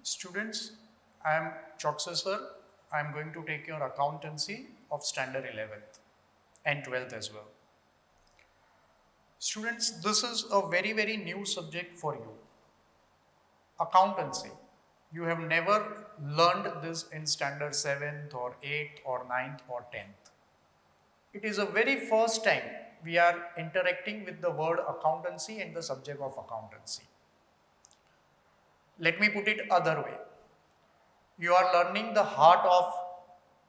Students, I am Choksa sir. I am going to take your accountancy of standard 11th and 12th as well. Students, this is a very new subject for you. Accountancy. You have never learned this in standard 7th or 8th or 9th or 10th. It is the very first time we are interacting with the word accountancy and the subject of accountancy. Let me put it other way. You are learning the heart of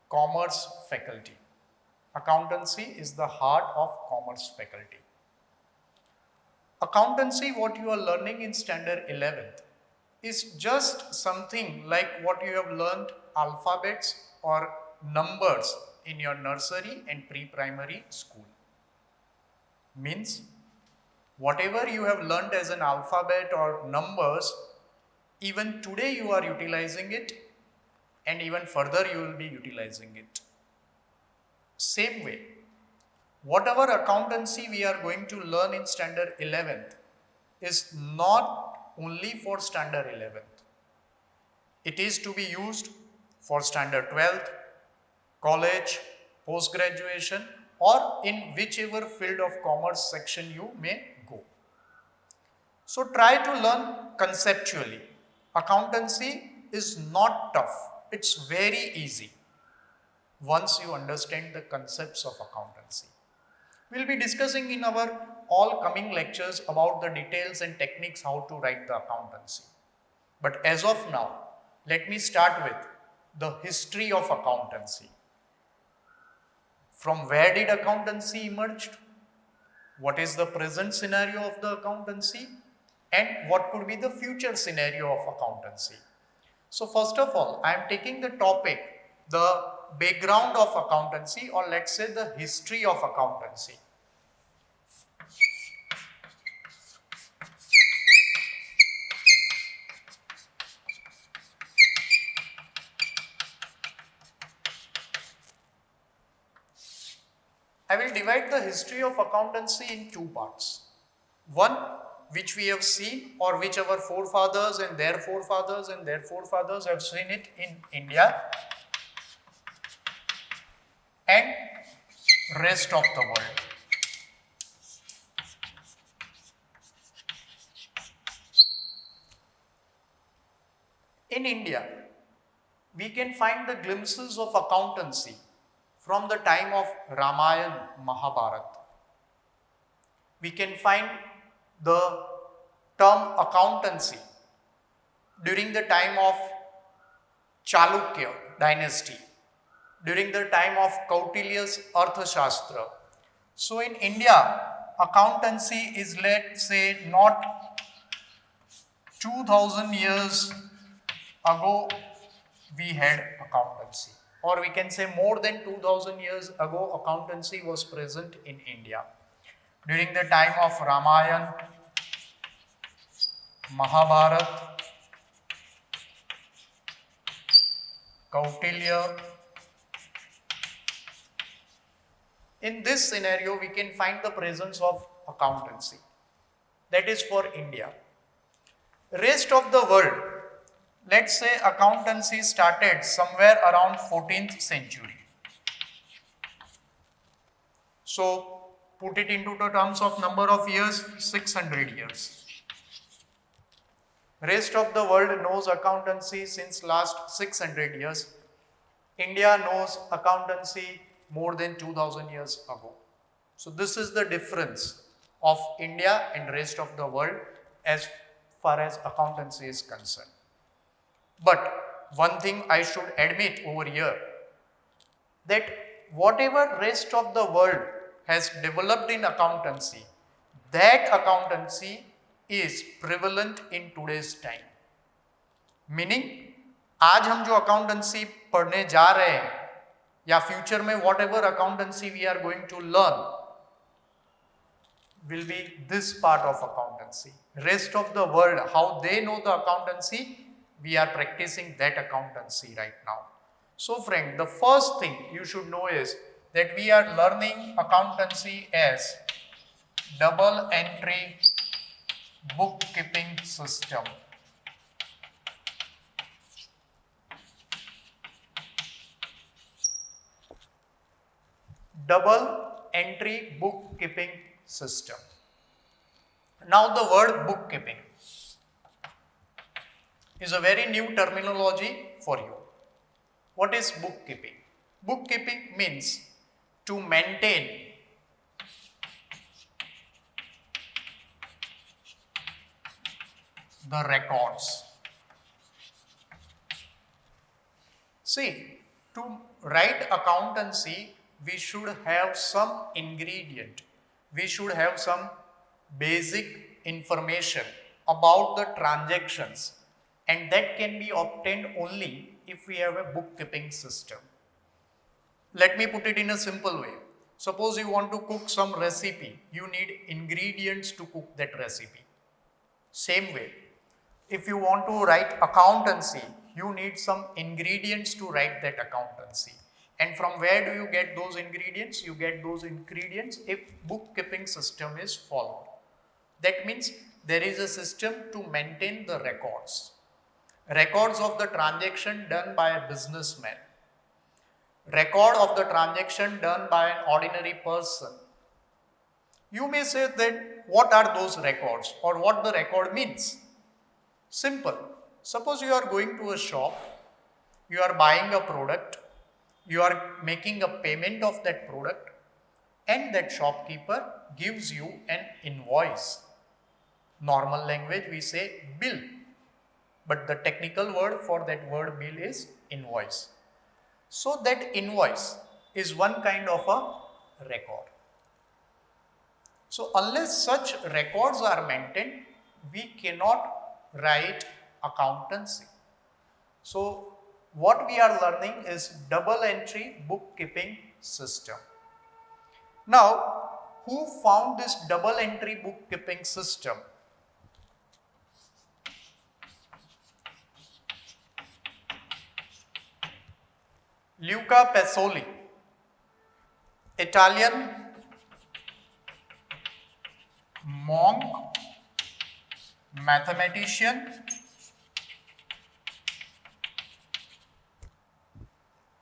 commerce faculty. Accountancy is the heart of commerce faculty. Accountancy, what you are learning in standard 11th, is just something like what you have learned alphabets or numbers in your nursery and pre-primary school. Means, whatever you have learned as an alphabet or numbers, even today you are utilizing it, and even further you will be utilizing it. Same way, whatever accountancy we are going to learn in standard 11th is not only for standard 11th. It is to be used for standard 12th, college, post-graduation, or in whichever field of commerce section you may go. So try to learn conceptually. Accountancy is not tough. It's very easy once you understand the concepts of accountancy. We'll be discussing in our all coming lectures about the details and techniques how to write the accountancy. But as of now, let me start with the history of accountancy. From where did accountancy emerge? What is the present scenario of the accountancy? And what could be the future scenario of accountancy? So first of all, I am taking the topic, the background of accountancy, or let's say the history of accountancy. I will divide the history of accountancy in two parts. One, which we have seen, or which our forefathers and their forefathers and their forefathers have seen it in India and rest of the world. In India, we can find the glimpses of accountancy from the time of Ramayana, Mahabharata. We can find the term accountancy during the time of Chalukya dynasty, during the time of Kautilya's Arthashastra. So in India, accountancy is, let's say, not 2000 years ago we had accountancy, or we can say more than 2000 years ago accountancy was present in India. During the time of Ramayana, Mahabharata, Kautilya. In this scenario, we can find the presence of accountancy. That is for India. Rest of the world, let's say accountancy started somewhere around 14th century. So, put it into the terms of number of years, 600 years. Rest of the world knows accountancy since last 600 years. India knows accountancy more than 2000 years ago. So this is the difference of India and rest of the world as far as accountancy is concerned. But one thing I should admit over here, that whatever rest of the world has developed in accountancy, that accountancy is prevalent in today's time. Meaning, आज हम जो accountancy पढ़ने जा रहे हैं, या future में whatever accountancy we are going to learn will be this part of accountancy. Rest of the world, how they know the accountancy, we are practicing that accountancy right now. So friend, the first thing you should know is that we are learning accountancy as double entry bookkeeping system. double entry bookkeeping system. Now the word bookkeeping is a very new terminology for you. What is bookkeeping? Bookkeeping means to maintain the records. See, to write accountancy, we should have some ingredient. We should have some basic information about the transactions, and that can be obtained only if we have a bookkeeping system. Let me put it in a simple way. Suppose you want to cook some recipe, you need ingredients to cook that recipe. Same way, if you want to write accountancy, you need some ingredients to write that accountancy. And from where do you get those ingredients? You get those ingredients if bookkeeping system is followed. That means there is a system to maintain the records. Records of the transaction done by a businessman. Record of the transaction done by an ordinary person. You may say that what are those records or what the record means? Simple. Suppose you are going to a shop, you are buying a product, you are making a payment of that product, and that shopkeeper gives you an invoice. Normal language we say bill, but the technical word for that word bill is invoice. So that invoice is one kind of a record. So unless such records are maintained, we cannot write accountancy. So what we are learning is double entry bookkeeping system. Now, who found this double entry bookkeeping system? Luca Pacioli, Italian monk, mathematician.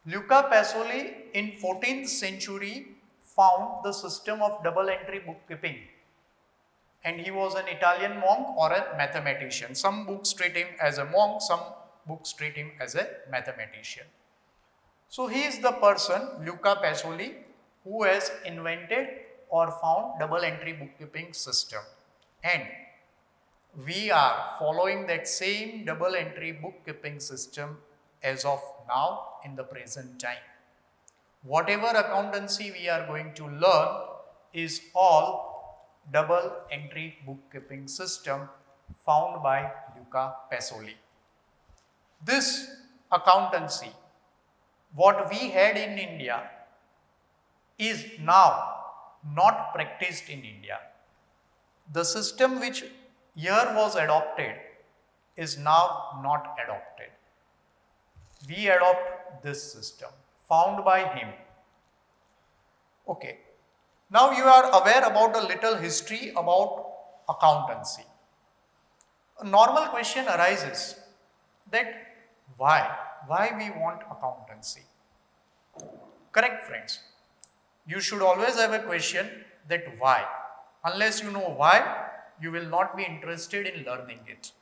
Luca Pacioli in 14th century found the system of double entry bookkeeping, and he was an Italian monk or a mathematician. Some books treat him as a monk, some books treat him as a mathematician. So he is the person, Luca Pacioli, who has invented or found double entry bookkeeping system, and we are following that same double entry bookkeeping system as of now in the present time. Whatever accountancy we are going to learn is all double entry bookkeeping system found by Luca Pacioli. This accountancy, what we had in India, is now not practiced in India. The system which here was adopted is now not adopted. We adopt this system found by him. Okay. Now you are aware about a little history about accountancy. A normal question arises that why? Why we want accountancy? Correct, friends? You should always have a question that why. Unless you know why, you will not be interested in learning it.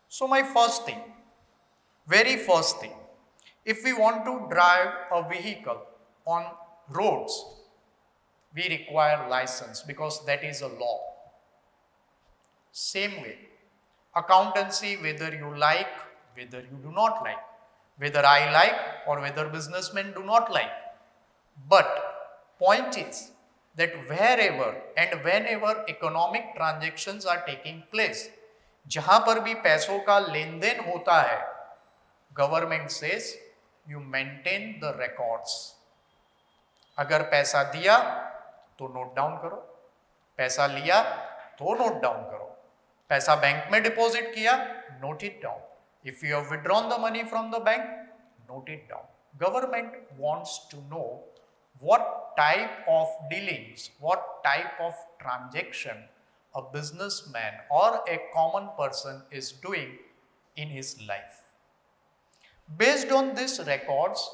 So my first thing, very first thing, if we want to drive a vehicle on roads, we require license because that is a law. Same way, accountancy, whether you like, whether you do not like, whether I like or whether businessmen do not like. But point is that wherever and whenever economic transactions are taking place, जहां पर भी पैसों का लेन then होता है, government says you maintain the records. अगर पैसा दिया तो नोट डाउन करो, पैसा लिया तो नोट डाउन करो, पैसा बैंक में डिपॉजिट किया, note it down. If you have withdrawn the money from the bank, note it down. Government wants to know what type of dealings, what type of transaction a businessman or a common person is doing in his life. Based on these records,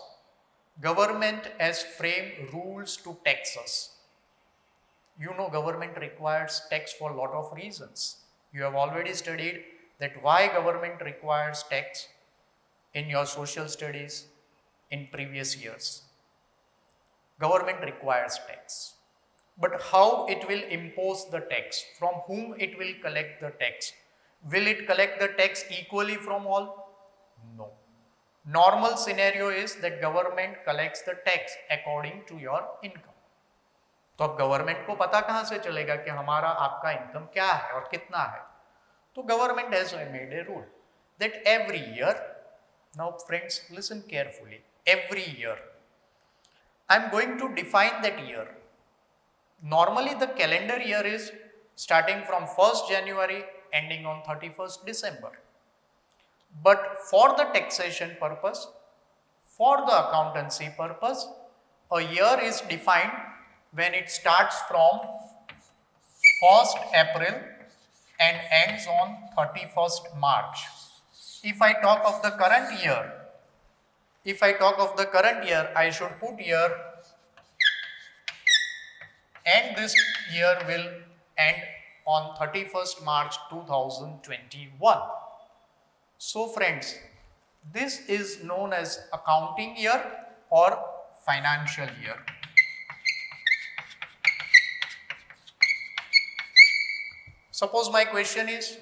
Government has framed rules to tax us. You know, government requires tax for a lot of reasons. You have already studied that why government requires tax in your social studies in previous years. Government requires tax. But how it will impose the tax? From whom it will collect the tax? Will it collect the tax equally from all? No. Normal scenario is that government collects the tax according to your income. तो अब government को पता कहां से चलेगा कि हमारा आपका इनकम क्या है और कितना है? तो government has made a rule that every year, now friends listen carefully, every year I'm going to define that year. Normally the calendar year is starting from 1st January ending on 31st December. But for the taxation purpose, for the accountancy purpose, a year is defined when it starts from 1st April and ends on 31st March. If I talk of the current year, I should put here, and this year will end on 31st March 2021. So friends, this is known as accounting year or financial year. Suppose my question is,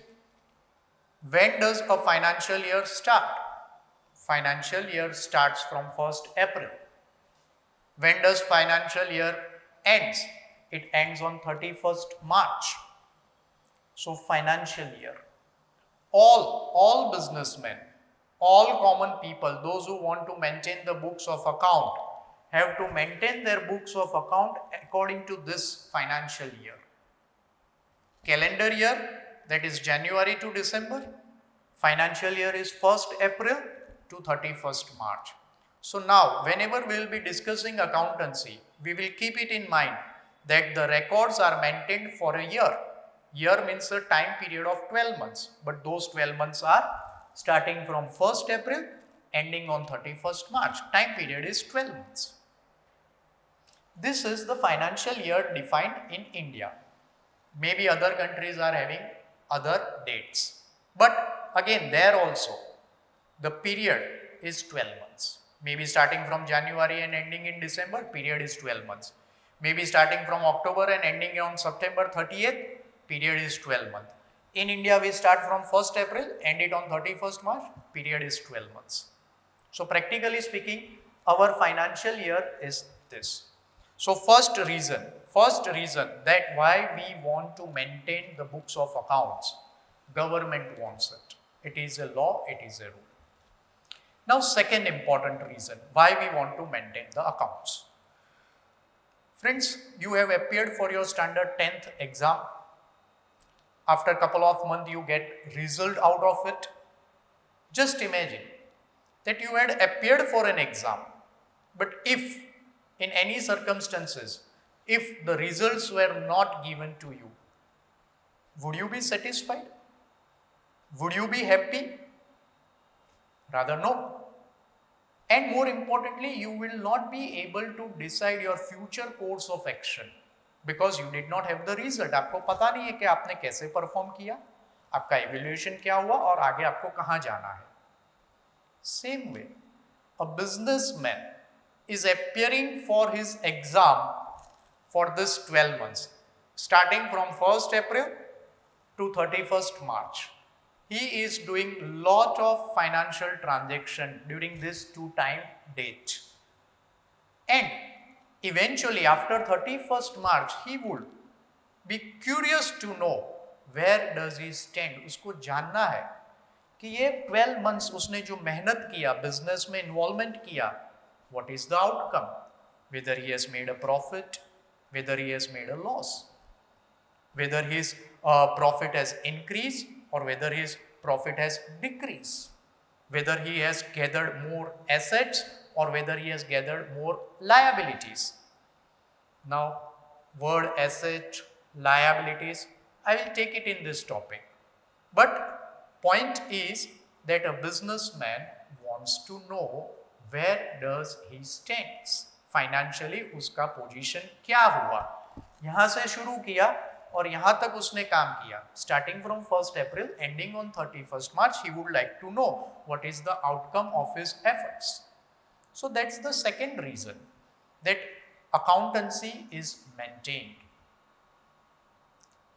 when does a financial year start? Financial year starts from 1st April. When does financial year ends? It ends on 31st March. So financial year. All businessmen, all common people, those who want to maintain the books of account, have to maintain their books of account according to this financial year. Calendar year, that is January to December. Financial year is 1st April to 31st March. So now, whenever we will be discussing accountancy, we will keep it in mind that the records are maintained for a year. Year means a time period of 12 months, but those 12 months are starting from 1st April, ending on 31st March. Time period is 12 months. This is the financial year defined in India. Maybe other countries are having other dates. But again, there also, the period is 12 months. Maybe starting from January and ending in December, period is 12 months. Maybe starting from October and ending on September 30th, period is 12 months. In India, we start from 1st April, end it on 31st March, period is 12 months. So practically speaking, our financial year is this. So first reason that why we want to maintain the books of accounts, government wants it. It is a law, it is a rule. Now second important reason why we want to maintain the accounts. Friends, you have appeared for your standard 10th exam. After a couple of months you get result out of it. Just imagine that you had appeared for an exam, but if in any circumstances, if the results were not given to you, would you be satisfied? Would you be happy? Rather no. And more importantly, you will not be able to decide your future course of action because you did not have the result. आपको पता नहीं है कि आपने कैसे perform किया, आपका evaluation क्या हुआ और आगे आपको कहाँ जाना है. Same way, a businessman is appearing for his exam for this 12 months, starting from 1st April to 31st March. He is doing lot of financial transaction during this 2 time date. And eventually after 31st March, he would be curious to know where does he stand. उसको जानना है कि ये 12 months उसने जो मेहनत किया, business में involvement किया, what is the outcome? Whether he has made a profit, whether he has made a loss, whether his profit has increased or whether his profit has decreased, whether he has gathered more assets or whether he has gathered more liabilities. Now, word asset, liabilities, I will take it in this topic. But point is that a businessman wants to know where does he stands, financially उसका position क्या हुआ। यहां से शुरू किया और यहां तक उसने काम किया, starting from 1st April ending on 31st March, he would like to know what is the outcome of his efforts. So that's the second reason that accountancy is maintained.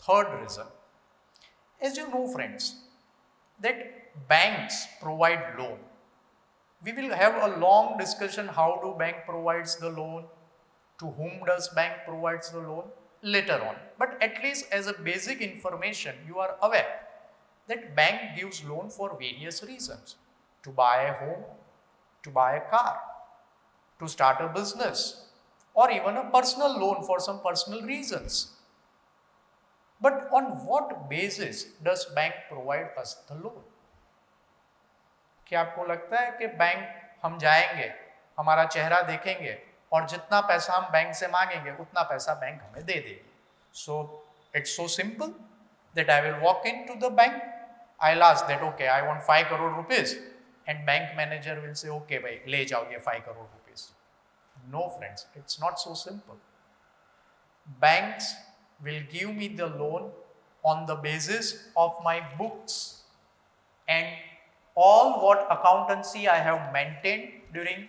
Third reason, as you know friends, that banks provide loan. We will have a long discussion how do bank provides the loan, to whom does bank provides the loan later on. But at least as a basic information, you are aware that bank gives loan for various reasons: to buy a home, to buy a car, to start a business, or even a personal loan for some personal reasons. But on what basis does bank provide us the loan? क्या आपको लगता है कि bank हम जाएंगे, हमारा चेहरा देखेंगे और जितना पैसा हम बैंक से मांगेंगे उतना पैसा बैंक हमें दे देगी? So it's so simple that I will walk in to the bank, I will ask that okay I want 5 crore rupees and bank manager will say okay भाई ले जाओ ये 5 crore rupees. No friends, it's not so simple. Banks will give me the loan on the basis of my books and all what accountancy I have maintained during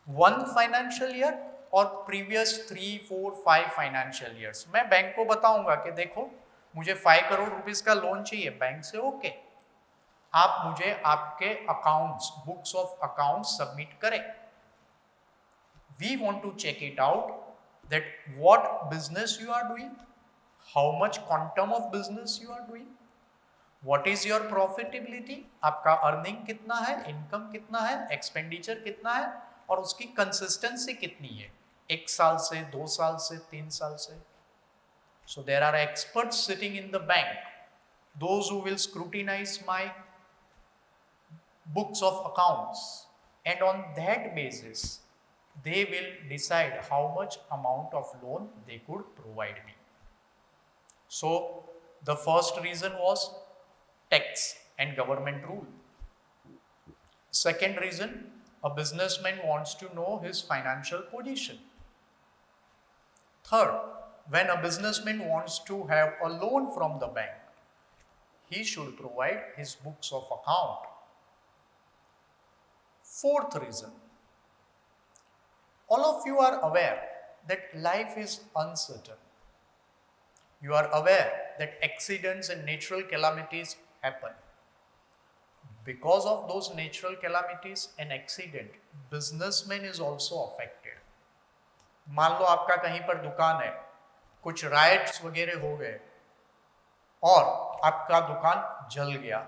one financial year or previous 3, 4, 5 financial years. मैं bank को बताऊंगा कि देखो मुझे 5 crore rupees का loan चाहिए, bank से okay, आप मुझे आपके accounts, books of accounts submit करें। We want to check it out that what business you are doing, how much quantum of business you are doing, what is your profitability, आपका earning कितना है, income कितना है, expenditure कितना है और उसकी कंसिस्टेंसी कितनी है, 1 साल से, 2 साल से, 3 साल से। So there are experts sitting in the bank, those who will scrutinize my books of accounts, and on that basis they will decide how much amount of loan they could provide me. So the first reason was tax and government rule. Second reason, a businessman wants to know his financial position. Third, when a businessman wants to have a loan from the bank, he should provide his books of account. Fourth reason, all of you are aware that life is uncertain. You are aware that accidents and natural calamities happen. Because of those natural calamities and accident, businessman is also affected. मान लो आपका कहीं पर दुकान है, कुछ rights वगैरह हो गए और आपका दुकान जल गया,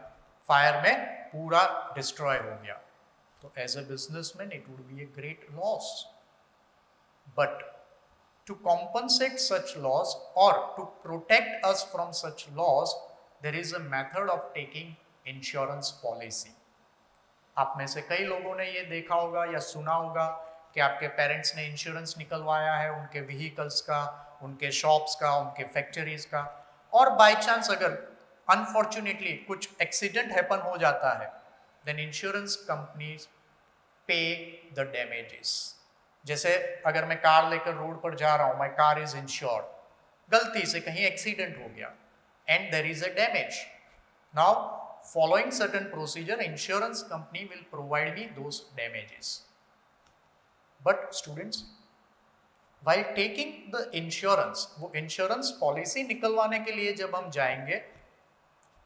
फायर में पूरा डिस्ट्रॉय हो गया, तो as a businessman it would be a great loss. But to compensate such loss or to protect us from such loss, there is a method of taking insurance policy. आप में से कई लोगों ने ये देखा होगा या सुना होगा कि आपके पेरेंट्स ने इंश्योरेंस निकलवाया है उनके व्हीकल्स का, उनके शॉप्स का, उनके फैक्ट्रीज का, और बाय चांस अगर अनफॉर्चुनेटली कुछ एक्सीडेंट हैपन हो जाता है, देन इंश्योरेंस कंपनीज पे द डैमेजेस। जैसे अगर मैं कार लेकर रोड पर जा रहा हूं, माई कार इज इंश्योर्ड, गलती से कहीं एक्सीडेंट हो गया and there is a damage, now following certain procedure insurance company will provide me those damages. But students, while taking the insurance, वो इंश्योरेंस पॉलिसी निकलवाने के लिए जब हम जाएंगे,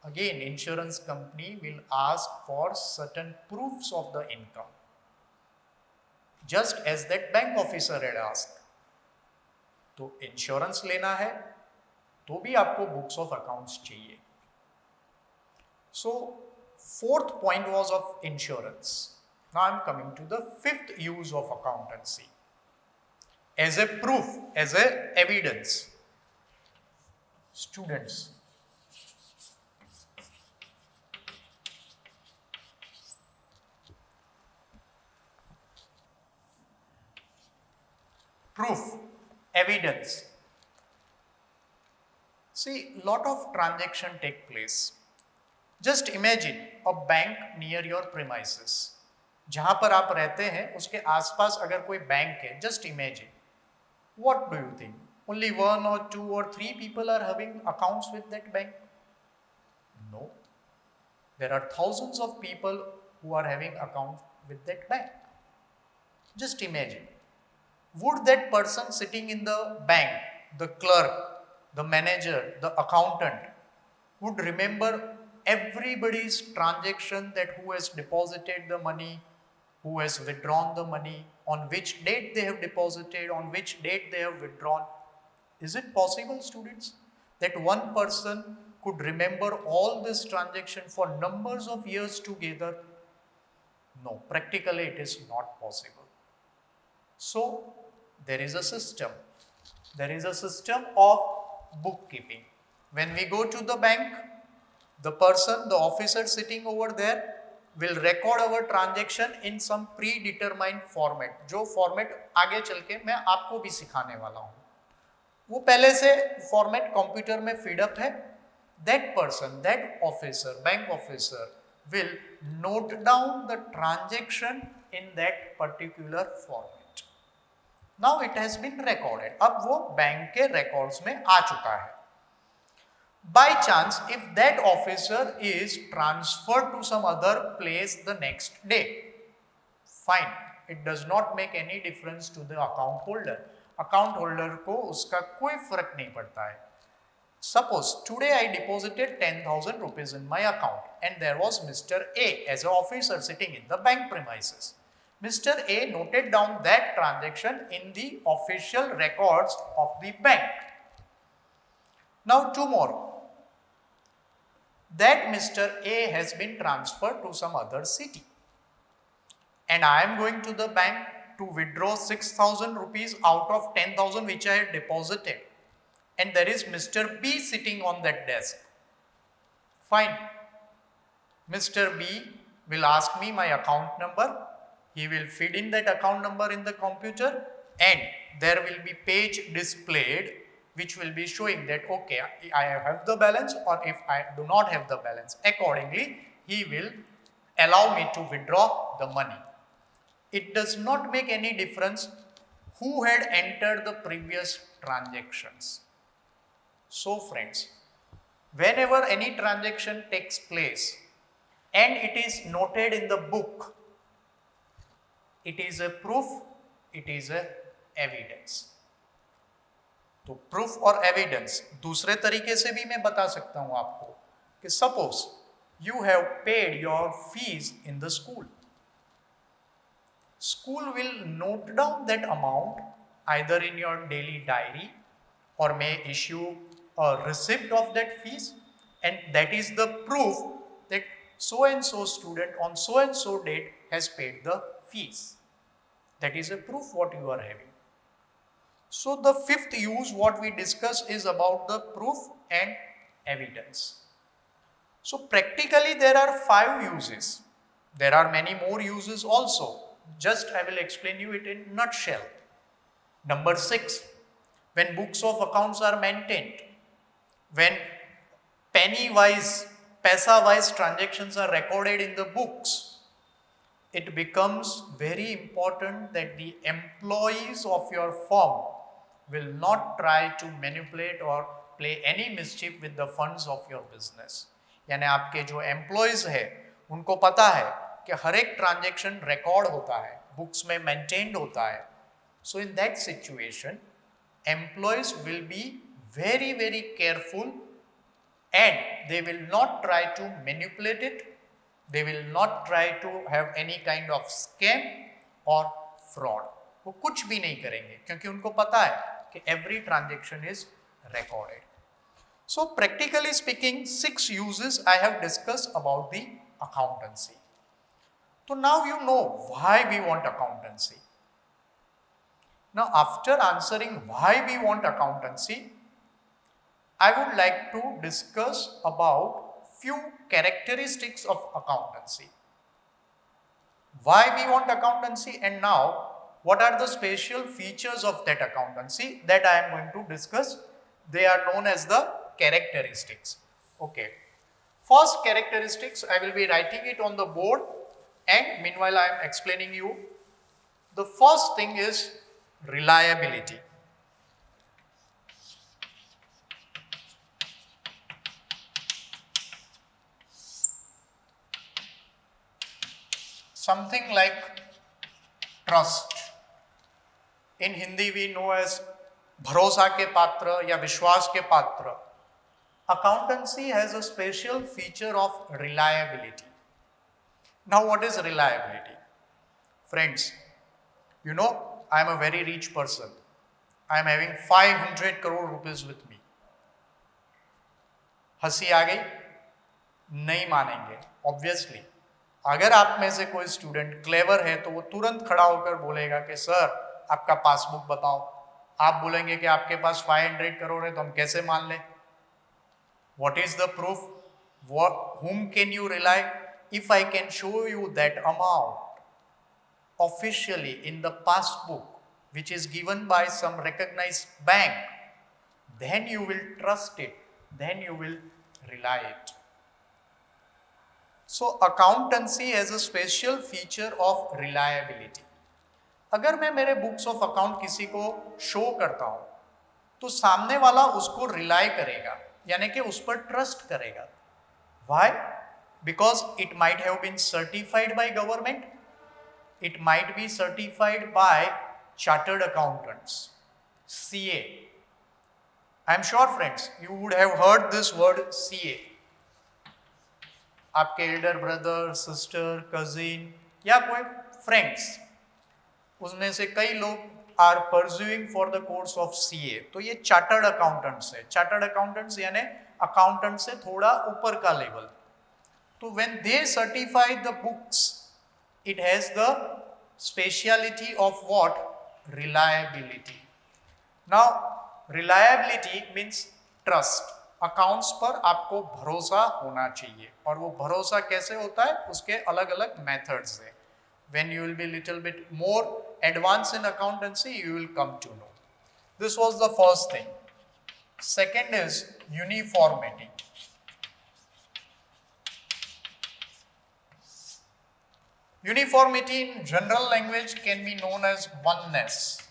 again insurance company will ask for certain proofs of the income, just as that bank officer had asked. तो insurance लेना है तो भी आपको बुक्स ऑफ अकाउंट्स चाहिए। So fourth point was of insurance. Now I am coming to the fifth use of accountancy as a proof, as a evidence. Students, proof, evidence. See, lot of transaction take place. Just imagine a bank near your premises. जहां पर आप रहते हैं उसके आसपास अगर कोई bank है, just imagine, what do you think? Only 1 or 2 or 3 people are having accounts with that bank? No. There are thousands of people who are having accounts with that bank. Just imagine. Would that person sitting in the bank, the clerk, the manager, the accountant, would remember everybody's transaction, that who has deposited the money, who has withdrawn the money, on which date they have deposited, on which date they have withdrawn? Is it possible, students, that one person could remember all this transaction for numbers of years together? No, practically it is not possible. So, there is a system. There is a system of bookkeeping. When we go to the bank, the person, the officer sitting over there will record our transaction in some predetermined format. जो format आगे चल के मैं आपको भी सिखाने वाला हूँ, वो पहले से format कंप्यूटर में फीड अप है. That person, that officer, bank officer will note down the transaction in that particular format. Now it has been recorded. अब वो बैंक के records में आ चुका है. By chance, if that officer is transferred to some other place the next day, fine, it does not make any difference to the account holder. Account holder को उसका कोई फर्क नहीं पड़ता है. Suppose today I deposited 10,000 rupees in my account and there was Mr. A as an officer sitting in the bank premises. Mr. A noted down that transaction in the official records of the bank. Now two more. That Mr. A has been transferred to some other city and I am going to the bank to withdraw 6,000 rupees out of 10,000 which I had deposited, and there is Mr. B sitting on that desk. Fine. Mr. B will ask me my account number. He will feed in that account number in the computer and there will be page displayed which will be showing that okay, I have the balance, or if I do not have the balance, accordingly he will allow me to withdraw the money. It does not make any difference who had entered the previous transactions. So friends, whenever any transaction takes place and it is noted in the book, it is a proof, it is a evidence. तो proof और evidence दूसरे तरीके से भी मैं बता सकता हूं आपको कि suppose you have paid your fees in the school. School will note down that amount either in your daily diary or may issue a receipt of that fees, and that is the proof that so and so student on so and so date has paid the fees. That is a proof what you are having. So the fifth use what we discuss is about the proof and evidence. So practically there are 5 uses. There are many more uses also. Just I will explain you it in nutshell. Number 6, when books of accounts are maintained, when penny wise, paisa wise transactions are recorded in the books, it becomes very important that the employees of your firm will not try to manipulate or play any mischief with the funds of your business. यानी आपके जो employees है उनको पता है कि हर एक transaction record होता है, बुक्स में मेंटेन्ड होता है. So in that situation employees will be very very careful and they will not try to manipulate it. They will not try to have any kind of scam or fraud. वो कुछ भी नहीं करेंगे क्योंकि उनको पता है कि every transaction is recorded. So practically speaking, 6 uses I have discussed about the accountancy. So now you know why we want accountancy. Now after answering why we want accountancy, I would like to discuss about few characteristics of accountancy. Why we want accountancy, and now what are the special features of that accountancy that I am going to discuss. They are known as the characteristics. Okay. First characteristics, I will be writing it on the board. And meanwhile, I am explaining you. The first thing is reliability. Something like trust. In Hindi we know as भरोसा के पात्र या विश्वास के पात्र. Accountancy has a special feature of reliability. Now, what is reliability? Friends, you know, I am a very rich person. I am having 500 crore rupees with me. हंसी आ गई? नहीं मानेंगे. Obviously, अगर आप में से कोई स्टूडेंट क्लेवर है तो वो तुरंत खड़ा होकर बोलेगा कि सर आपका पासबुक बताओ. आप बोलेंगे कि आपके पास 500 करोड़ है तो हम कैसे मान लें? What is the proof? Whom can you rely? If I can show you that amount officially in the passbook which is given by some recognized bank, then you will trust it, then you will rely it. So accountancy has a special feature of reliability. अगर मैं मेरे books of account किसी को show करता हूं तो सामने वाला उसको रिलाई करेगा, यानी कि उस पर ट्रस्ट करेगा. Why? Because it might have been certified by government, it might be certified by chartered accountants, CA. I am sure friends, you would have heard this word CA. आपके एल्डर ब्रदर, सिस्टर, कजिन या कोई friends, उसमें से कई लोग are pursuing for the course of CA. तो ये chartered accountants है. चार्टर्ड अकाउंटेंट्स यानी अकाउंटेंट से थोड़ा ऊपर का लेवल. तो when they certify the books, it has the speciality of what? Reliability. Now, reliability means trust. Accounts पर आपको भरोसा होना चाहिए, और वो भरोसा कैसे होता है उसके अलग अलग मेथड्स हैं. When you will be little bit more advanced in accountancy, you will come to know. This was the first thing. Second is uniformity. Uniformity in general language can be known as oneness.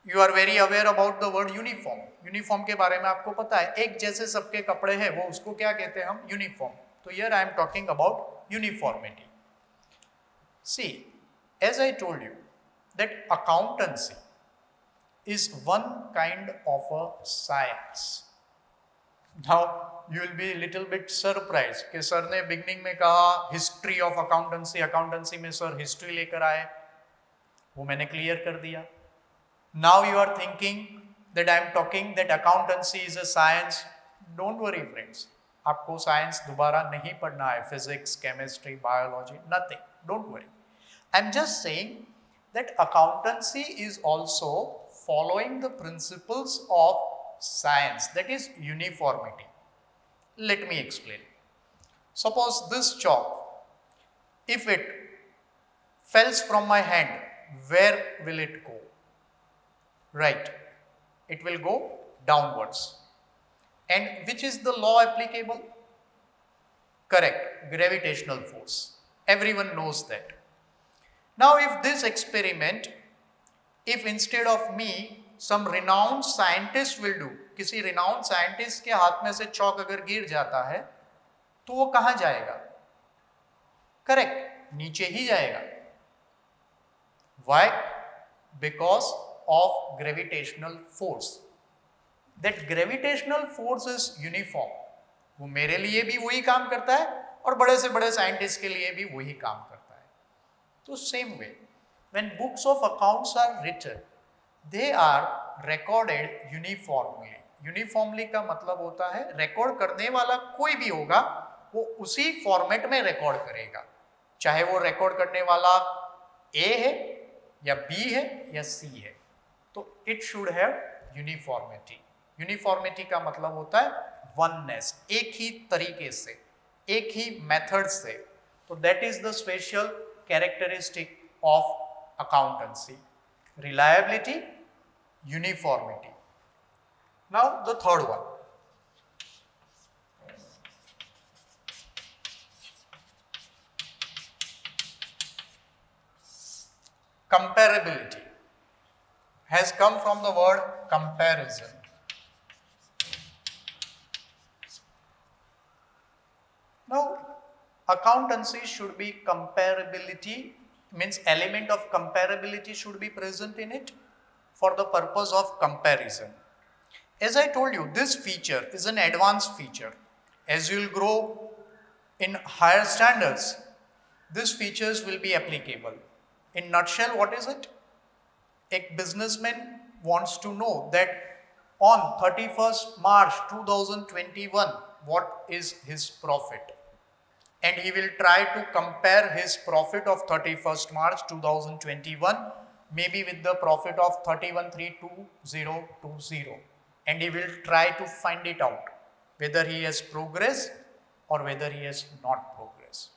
You are very aware about the word uniform. Uniform के बारे में आपको पता है, एक जैसे सबके कपड़े हैं, वो उसको क्या कहते हैं हम? यूनिफॉर्म. तो here I am talking about uniformity. See, as I told you that accountancy is one kind of a science. Now you will be little bit surprised कि सर ने बिगनिंग में कहा हिस्ट्री ऑफ अकाउंटेंसी, अकाउंटेंसी में sir history लेकर आए, वो मैंने clear कर दिया. Now you are thinking that I am talking that accountancy is a science. Don't worry friends, आपको साइंस दोबारा नहीं पढ़ना है, physics, chemistry, biology, nothing. Don't worry. I am just saying that accountancy is also following the principles of science, that is uniformity. Let me explain. Suppose this chalk, if it falls from my hand, where will it go? Right, it will go downwards. And which is the law applicable? Correct, gravitational force. Everyone knows that. Now if this experiment, if instead of me some renowned scientist will do, किसी renowned scientist के हाथ में से चौक अगर गिर जाता है तो वो कहाँ जाएगा? करेक्ट, नीचे ही जाएगा. Why? Because of gravitational force. That gravitational force is uniform. वो मेरे लिए भी वही काम करता है और बड़े से बड़े साइंटिस्ट के लिए भी वही काम करता है. तो same way, when books of accounts are written, they are recorded uniformly. Uniformly का मतलब होता है रिकॉर्ड करने वाला कोई भी होगा वो उसी फॉर्मेट में रिकॉर्ड करेगा, चाहे वो रिकॉर्ड करने वाला A है या B है या C है. तो it should have uniformity. Uniformity का मतलब होता है वननेस, एक ही तरीके से, एक ही मेथड से. तो that is the special characteristic of accountancy, reliability, uniformity. Now the third one, comparability has come from the word comparison. Now, accountancy should be comparability, means element of comparability should be present in it for the purpose of comparison. As I told you, this feature is an advanced feature. As you will grow in higher standards, these features will be applicable. In nutshell, what is it? A businessman wants to know that on 31st March 2021, what is his profit? And he will try to compare his profit of 31st March 2021 maybe with the profit of 31/3/2020, and he will try to find it out whether he has progressed or whether he has not progressed.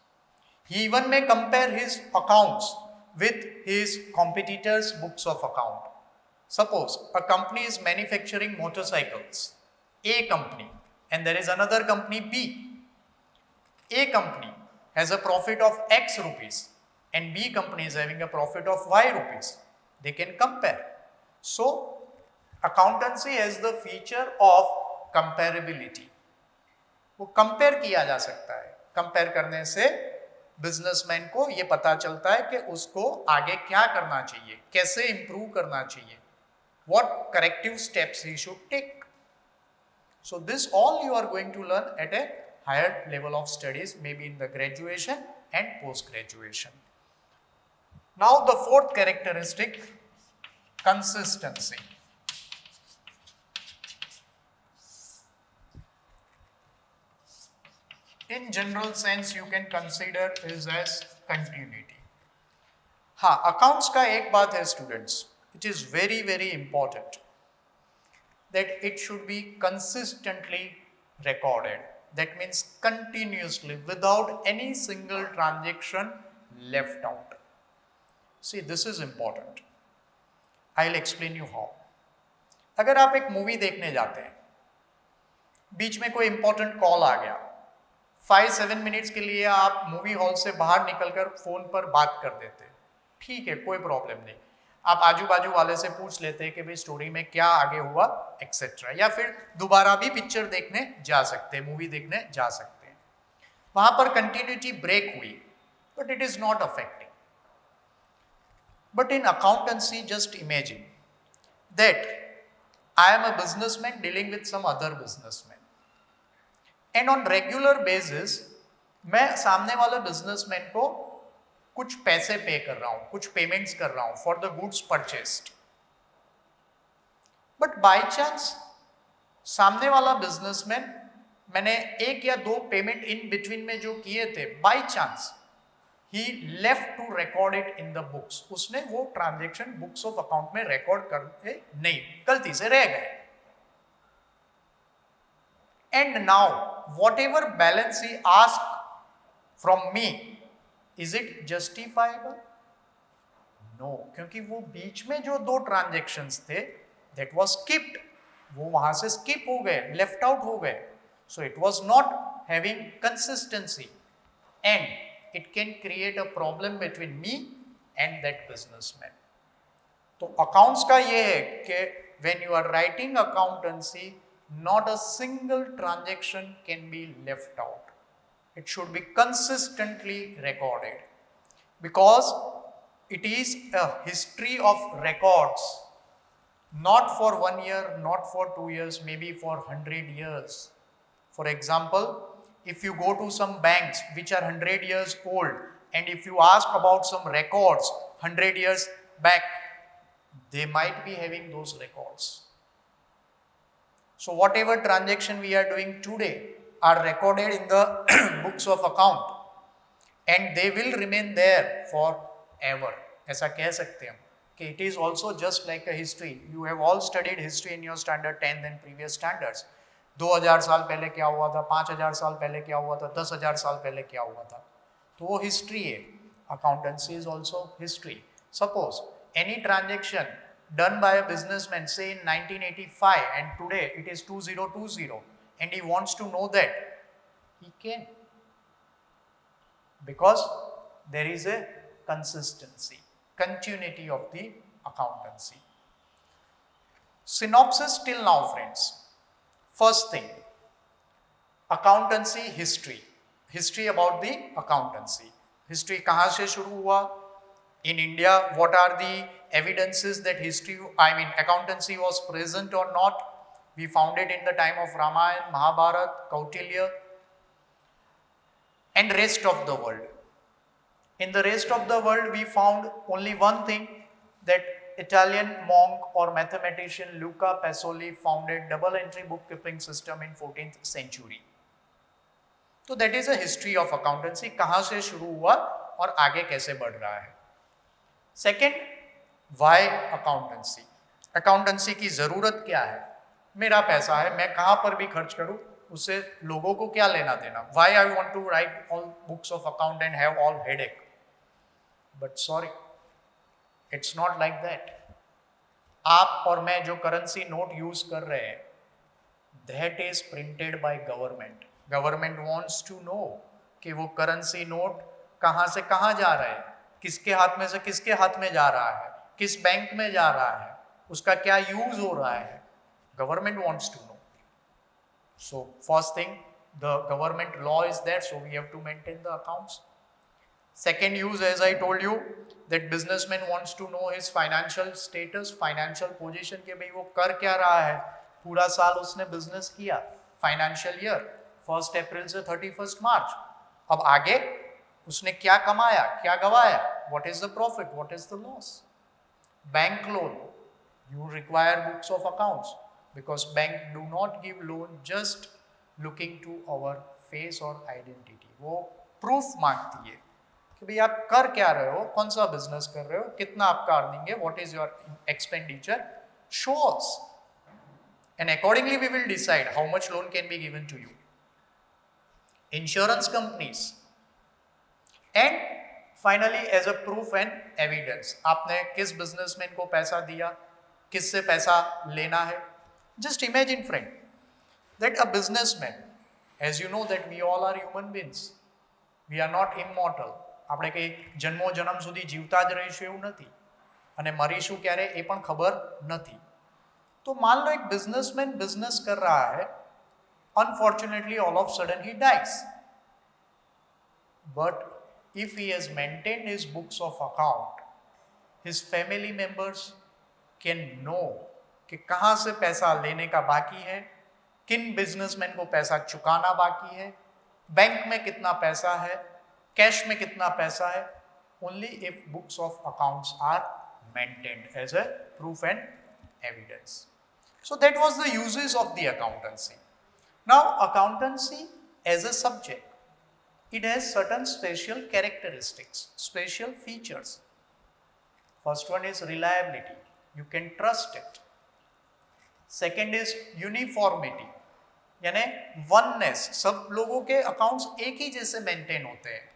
He even may compare his accounts with his competitors' books of account. Suppose a company is manufacturing motorcycles, A company, and there is another company B. A company has a profit of X rupees and B company is having a profit of Y rupees. They can compare. So, accountancy has the feature of comparability. वो compare किया जा सकता है. Compare करने से businessman को ये पता चलता है कि उसको आगे क्या करना चाहिए, कैसे इंप्रूव करना चाहिए, what corrective steps he should take. So this all you are going to learn at a higher level of studies, maybe in the graduation and post-graduation. Now the fourth characteristic, consistency. In general sense you can consider is as continuity. हाँ, accounts का एक बात है students, it is very very important that it should be consistently recorded. That means continuously without any single transaction left out. See, this is important. I'll explain you how. अगर आप एक movie देखने जाते हैं, बीच में कोई इंपॉर्टेंट कॉल आ गया, 5-7 minutes के लिए आप मूवी हॉल से बाहर निकलकर फोन पर बात कर देते, ठीक है, कोई प्रॉब्लम नहीं. आप आजू बाजू वाले से पूछ लेते हैं कि भाई स्टोरी में क्या आगे हुआ एक्सेट्रा, या फिर दोबारा भी पिक्चर देखने जा सकते हैं, मूवी देखने जा सकते हैं. वहां पर कंटिन्यूटी ब्रेक हुई, but it is not affecting. But in accountancy just imagine that I am a businessman dealing with some other businessman, and on regular basis मैं सामने वाले बिजनेसमैन को कुछ पैसे पे कर रहा हूं, कुछ पेमेंट्स कर रहा हूं for the goods purchased. But by chance सामने वाला बिजनेसमैन, मैंने एक या दो पेमेंट इन बिटवीन में जो किए थे, बाय चांस ही left to record it in the books. उसने वो ट्रांजैक्शन बुक्स ऑफ अकाउंट में रिकॉर्ड करते नहीं, गलती से रह गए. And now whatever balance he ask from me, is it justifiable? No, क्योंकि वो बीच में जो दो ट्रांजेक्शन्स थे दैट वाज स्किप्ड, वो वहां से स्किप हो गए, लेफ्ट आउट हो गए. So it was not having consistency and it can create a problem between me and that businessman. तो अकाउंट्स का ये है कि when you are writing accountancy, not a single transaction can be left out. It should be consistently recorded because it is a history of records, not for 1 year, not for 2 years, maybe for 100 years. For example, if you go to some banks which are 100 years old and if you ask about some records 100 years back, they might be having those records. So whatever transaction we are doing today are recorded in the books of account and they will remain there forever. ऐसा कह सकते हैं कि it is also just like a history. You have all studied history in your standard 10 and previous standards. 2000 साल पहले क्या हुआ था, 5000 साल पहले क्या हुआ था, 10,000 साल पहले क्या हुआ था, तो वो हिस्ट्री है. Accountancy is also history. Suppose any transaction done by a businessman say in 1985 and today it is 2020 and he wants to know that, he can, because there is a consistency. continuity of the accountancy. Synopsis till now, friends. First thing, accountancy history. History about the accountancy. History कहाँ से शुरू हुआ? In India, what are the evidences that accountancy was present or not? We found it in the time of Ramayana, Mahabharata, Kautilya, and rest of the world. In the rest of the world, we found only one thing, that Italian monk or mathematician Luca Pacioli founded double entry bookkeeping system in 14th century. तो that is a history of accountancy, कहाँ से शुरू हुआ और आगे कैसे बढ़ रहा है. Second, why accountancy? Accountancy की ज़रूरत क्या है? मेरा पैसा है, मैं कहाँ पर भी खर्च करूँ, उससे लोगों को क्या लेना देना? Why I want to write all books of account and have all headache? But sorry, it's not like that. आप और मैं जो करेंसी नोट यूज कर रहे हैं, that is printed by government. Government wants to know कि वो currency note कहाँ से कहाँ जा रहा है, किसके हाथ में से किसके हाथ में जा रहा है, किस बैंक में जा रहा है, उसका क्या यूज हो रहा है. Government wants to know. So first thing, the government law is there, so we have to maintain the accounts. Second use, as I told you, that businessman wants to know his financial status, financial position, कि भाई वो कर क्या रहा है, पूरा साल उसने बिजनेस किया, फाइनेंशियल ईयर 1 अप्रैल से 31 मार्च, अब आगे उसने क्या कमाया, क्या गवाया, what is the profit, what is the loss. Bank loan, you require books of accounts, because bank do not give loan just looking to our face or identity. वो proof मांगती है कि भाई आप कर क्या रहे हो, कौन सा बिजनेस कर रहे हो, कितना आपका अर्निंग है, what is your expenditure, show us, and accordingly we will decide how much loan can be given to you. Insurance companies, and finally as a proof and evidence, आपने किस बिजनेसमैन को पैसा दिया, किससे पैसा लेना है. Just imagine friend that a businessman, as you know that we all are human beings, we are not immortal. આપણે કંઈ જન્મો જન્મ સુધી જીવતા જ રહીશું એવું નથી, અને મરીશું ક્યારે એ પણ ખબર નથી. તો मान लो एक बिजनेसमैन बिजनेस कर रहा है, unfortunately all of sudden he dies, but if he has maintained his books of account, his family members can know कि कहाँ से पैसा लेने का बाकी है, किन बिजनेसमैन को पैसा चुकाना बाकी है, बैंक में कितना पैसा है, कैश में कितना पैसा है. Only if books of accounts are maintained as a proof and evidence. So that was the uses of the accountancy. Now accountancy as a subject, it has certain special characteristics, special features. First one is reliability, you can trust it. Second is uniformity, यानी oneness, सब लोगों के accounts एक ही जैसे maintain होते हैं.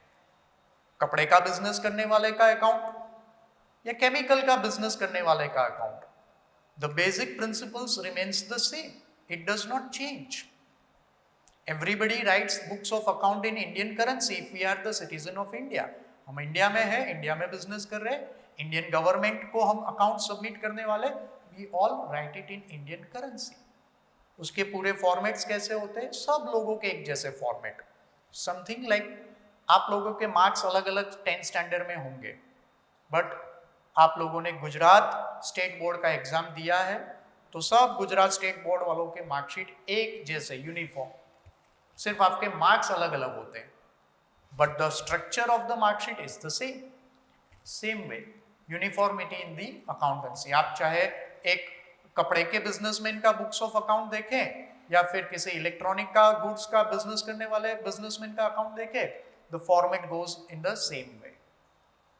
कपड़े का बिजनेस करने वाले का अकाउंट या केमिकल का बिजनेस करने वाले का account, the basic principles remains the same, it does not change. Everybody writes books of account in Indian currency if we are the citizen of India. हम इंडिया में हैं, इंडिया में business कर रहे हैं, इंडियन गवर्नमेंट को हम account submit करने वाले, we all write it in Indian currency. उसके पूरे फॉर्मेट्स कैसे होते हैं, सब लोगों के एक जैसे फॉर्मेट. समथिंग लाइक आप लोगों के मार्क्स अलग अलग 10th स्टैंडर्ड में होंगे, बट आप लोगों ने गुजरात स्टेट बोर्ड का एग्जाम दिया है, तो सब गुजरात स्टेट बोर्ड वालों के मार्कशीट एक जैसे यूनिफॉर्म, सिर्फ आपके मार्क्स अलग अलग होते हैं, but the structure of the marksheet is the same. Same way uniformity in the accountancy. आप चाहे एक कपड़े के बिजनेसमैन का बुक्स ऑफ अकाउंट देखें, या फिर किसी इलेक्ट्रॉनिक का गुड्स का बिजनेस करने वाले बिजनेसमैन का अकाउंट देखें, the format goes in the same way.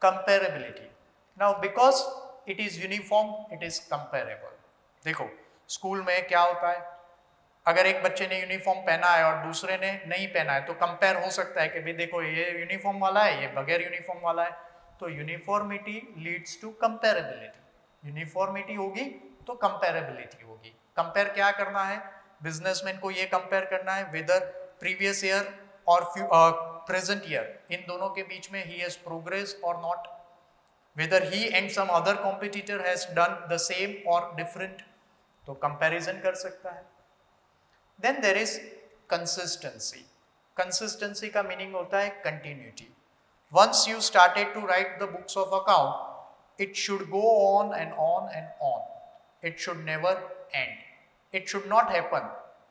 Comparability. Now because it is uniform, it is comparable. देखो स्कूल में क्या होता है, अगर एक बच्चे ने यूनिफॉर्म पहना है और दूसरे ने नहीं पहना है, तो कंपेयर हो सकता है कि भाई देखो ये यूनिफॉर्म वाला है, ये बगैर यूनिफॉर्म वाला है. तो uniformity leads to comparability. Uniformity होगी तो कंपेरेबिलिटी होगी. कंपेयर क्या करना है, बिजनेसमैन को ये कंपेयर करना है वेदर प्रीवियस ईयर और प्रेजेंट ईयर, इन दोनों के बीच में ही हैज प्रोग्रेस और not. whether he and some other competitor has done the same or different, तो comparison कर सकता है. Then there is consistency. Consistency का meaning होता है continuity. Once you started to write the books of account, it should go on and on and on. It should never end. It should not happen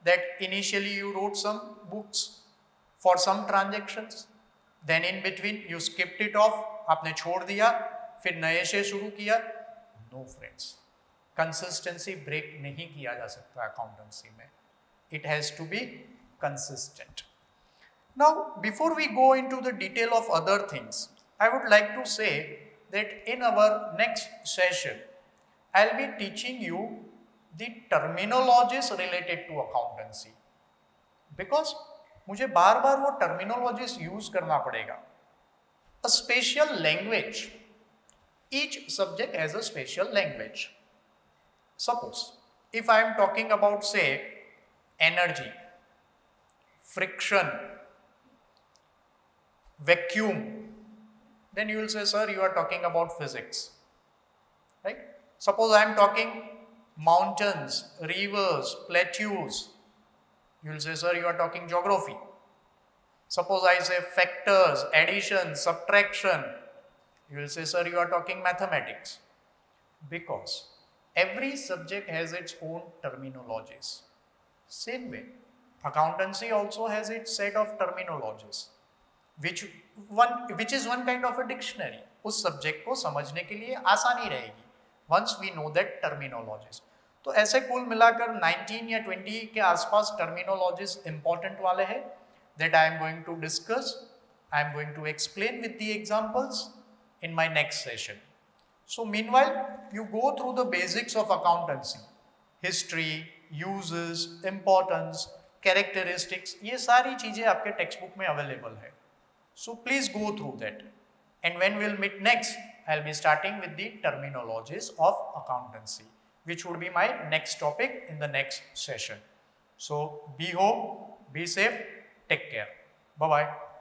that initially you wrote some books for some transactions, then in between you skipped it off, आपने छोड़ दिया, फिर नए से शुरू किया. No friends, consistency break नहीं किया जा सकता accountancy में. It has to be consistent. Now, before we go into the detail of other things, I would like to say that in our next session, I'll be teaching you the terminologies related to accountancy. Because मुझे बार बार वो terminologies use करना पड़ेगा. A special language. Each subject has a special language. Suppose, if I am talking about, say, energy, friction, vacuum, then you will say, sir, you are talking about physics, right? Suppose I am talking mountains, rivers, plateaus, you will say, sir, you are talking geography. Suppose I say factors, addition, subtraction, you will say, sir, you are talking mathematics. Because every subject has its own terminologies. Same way, accountancy also has its set of terminologies, which is one kind of a dictionary. उस subject को समझने के लिए आसानी रहेगी once we know that terminologies. तो ऐसे कुल मिलाकर 19 या 20 के आसपास terminologies important वाले हैं that I am going to discuss. I am going to explain with the examples in my next session. So meanwhile, you go through the basics of accountancy, history, uses, importance, characteristics, ये सारी चीजें आपके text book में available है. So please go through that. And when we'll meet next, I'll be starting with the terminologies of accountancy, which would be my next topic in the next session. So be home, be safe, take care. Bye-bye.